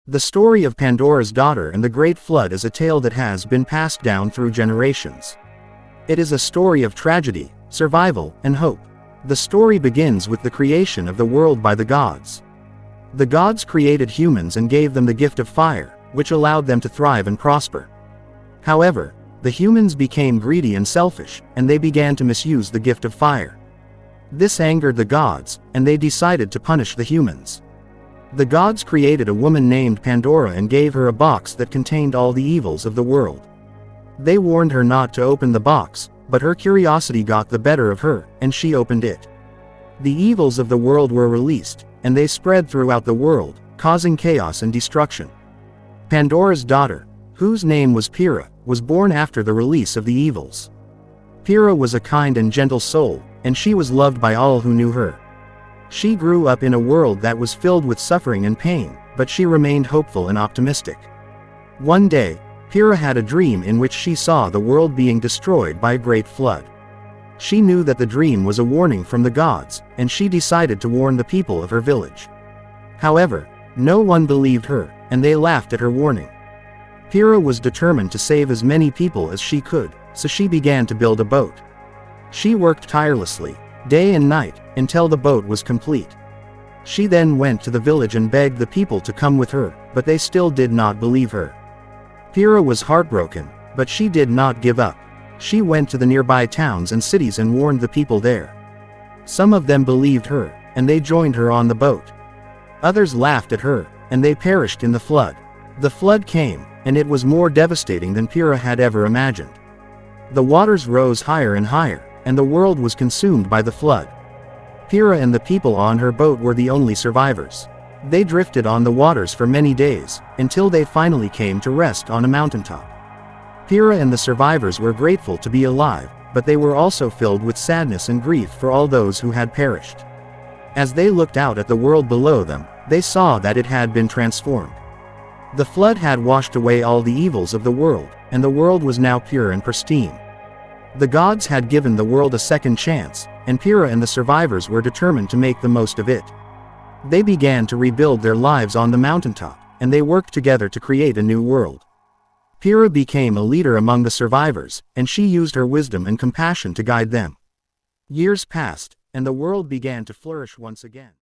The story of Pandora's daughter and the Great Flood is a tale that has been passed down through generations. It is a story of tragedy, survival, and hope. The story begins with the creation of the world by the gods. The gods created humans and gave them the gift of fire, which allowed them to thrive and prosper. However, the humans became greedy and selfish, and they began to misuse the gift of fire. This angered the gods, and they decided to punish the humans. The gods created a woman named Pandora and gave her a box that contained all the evils of the world. They warned her not to open the box, but her curiosity got the better of her, and she opened it. The evils of the world were released, and they spread throughout the world, causing chaos and destruction. Pandora's daughter, whose name was Pyrrha, was born after the release of the evils. Pyrrha was a kind and gentle soul, and she was loved by all who knew her. She grew up in a world that was filled with suffering and pain, but she remained hopeful and optimistic. One day, Pyrrha had a dream in which she saw the world being destroyed by a great flood. She knew that the dream was a warning from the gods, and she decided to warn the people of her village. However, no one believed her, and they laughed at her warning. Pyrrha was determined to save as many people as she could, so she began to build a boat. She worked tirelessly, day and night, until the boat was complete. She then went to the village and begged the people to come with her, but they still did not believe her. Pyrrha was heartbroken, but she did not give up. She went to the nearby towns and cities and warned the people there. Some of them believed her, and they joined her on the boat. Others laughed at her, and they perished in the flood. The flood came, and it was more devastating than Pyrrha had ever imagined. The waters rose higher and higher, and the world was consumed by the flood. Pyrrha and the people on her boat were the only survivors. They drifted on the waters for many days, until they finally came to rest on a mountaintop. Pyrrha and the survivors were grateful to be alive, but they were also filled with sadness and grief for all those who had perished. As they looked out at the world below them, they saw that it had been transformed. The flood had washed away all the evils of the world, and the world was now pure and pristine. The gods had given the world a second chance, and Pyrrha and the survivors were determined to make the most of it. They began to rebuild their lives on the mountaintop, and they worked together to create a new world. Pyrrha became a leader among the survivors, and she used her wisdom and compassion to guide them. Years passed, and the world began to flourish once again.